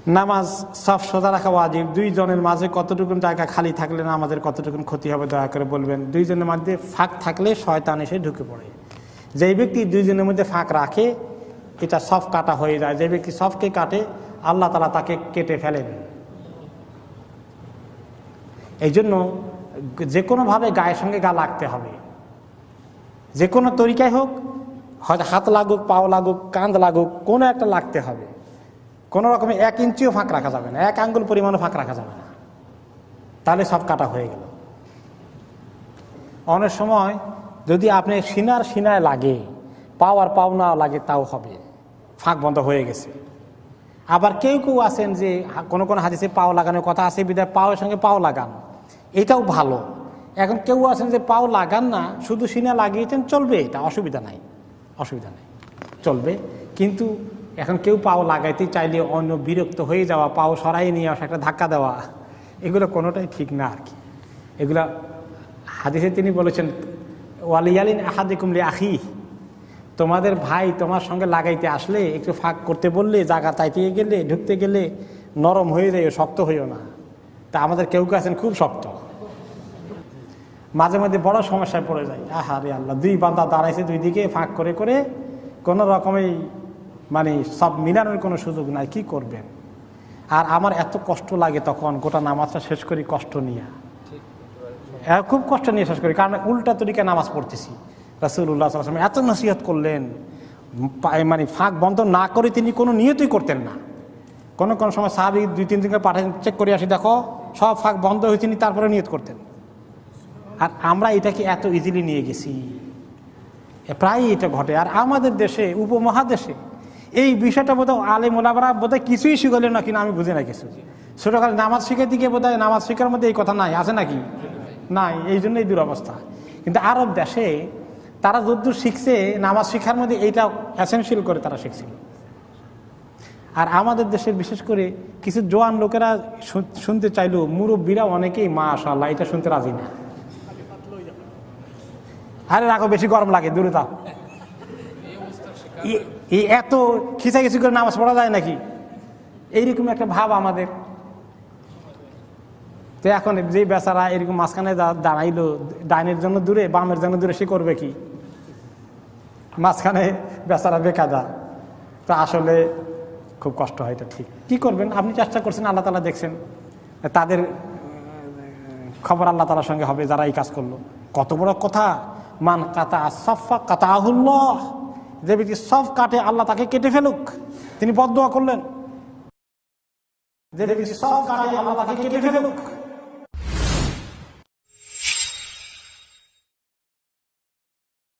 নামাজ সব সোজা রাখা ওয়াজিব। দুইজনের মাঝে কতটুকুন জায়গা খালি থাকলে নামাজের কতটুকুন ক্ষতি হবে দয়া করে বলবেন। দুইজনের মধ্যে ফাঁক থাকলে শয়তান এসে ঢুকে পড়ে। যেই ব্যক্তি দুইজনের মধ্যে ফাঁক রাখে এটা সব কাটা হয়ে যায়। যে ব্যক্তি সবকে কাটে আল্লাহ তাআলা তাকে কেটে ফেলেন। এই জন্য যে কোনোভাবে গায়ের সঙ্গে গা লাগতে হবে, যে কোনো তরিকায় হোক, হয়তো হাত লাগুক, পাও লাগুক, কাঁধ লাগুক, কোনো একটা লাগতে হবে। কোনো রকমের 1 ইঞ্চিও ফাঁক রাখা যাবে না, 1 আঙ্গুল পরিমাণও ফাঁক রাখা যাবে না, তাহলে সব কাটা হয়ে গেল। অনেক সময় যদি আপনি সিনায় লাগে, পাও আর পাও না লাগে তাও হবে, ফাঁক বন্ধ হয়ে গেছে। আবার কেউ কেউ আছেন যে কোনো কোনো হাদিসে পাও লাগানোর কথা আছে, বিধায় পাওয়ের সঙ্গে পাও লাগান, এটাও ভালো। এখন কেউ আছেন যে পাও লাগান না, শুধু সিনা লাগিয়েছেন, চলবে, এটা অসুবিধা নাই, চলবে। কিন্তু এখন কেউ পাও লাগাইতে চাইলে অন্য বিরক্ত হয়ে যাওয়া, পাও সরাই নিয়ে আসা, একটা ধাক্কা দেওয়া, এগুলো কোনোটাই ঠিক না আর কি। এগুলা হাদিসে তিনি বলেছেন ওয়ালিয়ালিন আহাদিকুম লিআখি, তোমাদের ভাই তোমার সঙ্গে লাগাইতে আসলে একটু ফাঁক করতে বললে, জায়গা চাইতে গেলে, ঢুকতে গেলে নরম হয়ে যায়, শক্ত হইও না। তা আমাদের কেউ কেউ আছেন খুব শক্ত, মাঝে মাঝে বড় সমস্যায় পড়ে যায়। আহারে আল্লাহ, 2 বান্দা দাঁড়াইছে, 2 দিকে ফাঁক করে করে, কোনো রকমেই মানে সব মিলানোর কোনো সুযোগ নাই, কি করবেন। আর আমার এত কষ্ট লাগে তখন, গোটা নামাজটা শেষ করি কষ্ট নিয়ে, খুব কষ্ট নিয়ে শেষ করি, কারণ উল্টা তরিকায় নামাজ পড়তেছি। রাসূলুল্লাহ সাল্লাল্লাহু আলাইহি ওয়াসাল্লাম এত নসিহত করলেন, মানে ফাঁক বন্ধ না করে তিনি কোনো নিয়তই করতেন না। কোনো কোনো সময় সাহাবী 2-3 দিনকে পাঠান, চেক করে আসি, দেখো সব ফাঁক বন্ধ হয়েছে, তারপরে নিয়ত করতেন। আর আমরা এটাকে এত ইজিলি নিয়ে গেছি, প্রায়ই এটা ঘটে। আর আমাদের দেশে, উপমহাদেশে এই বিষয়টা বোধহয় আলেম ওলামারা বোধহয় কিছুই শিখালেন না কিনা, আমি বুঝি না কিছু। ছোটখাটো নামাজ শিখাইতে গিয়ে বোধহয় নামাজ শিখার মধ্যে এই কথা নাই, আছে নাকি? নাই, এই জন্যই দুরবস্থা। কিন্তু আরব দেশে তারা যদ্দূর শিখছে, নামাজ শিখার মধ্যে এইটা এসেনশিয়াল করে তারা শিখছিল। আর আমাদের দেশের বিশেষ করে কিছু জোয়ান লোকেরা শুনতে চাইলেও মুরব্বীরা অনেকেই মাশাআল্লাহ এটা শুনতে রাজি না। আরে রাখো, বেশি গরম লাগে, দূরে যাও। এত খিচাখিচি করে নামাজ পড়া যায় নাকি, এইরকম একটা ভাব আমাদের। তো এখন যে বেচারা এরকম মাঝখানে দাঁড়াইলো, ডাইনের জন্য দূরে, বামের জন্য দূরে, সে করবে কি? মাঝখানে বেচারা বেকায়দা। তো আসলে খুব কষ্ট হয়, এটা ঠিক। কি করবেন, আপনি চেষ্টা করছেন, আল্লাহ তাআলা দেখছেন, তাদের খবর আল্লাহ তাআলার সঙ্গে হবে যারা এই কাজ করলো। কত বড় কথা, মান কাতা সাফা কাতাহুল্লাহ, যে ব্যক্তি সব কাটে আল্লাহ তাকে কেটে ফেলুক, তিনি বদদুয়া করলেন, যে ব্যক্তি সব কাটে আল্লাহ তাকে কেটে ফেলুক।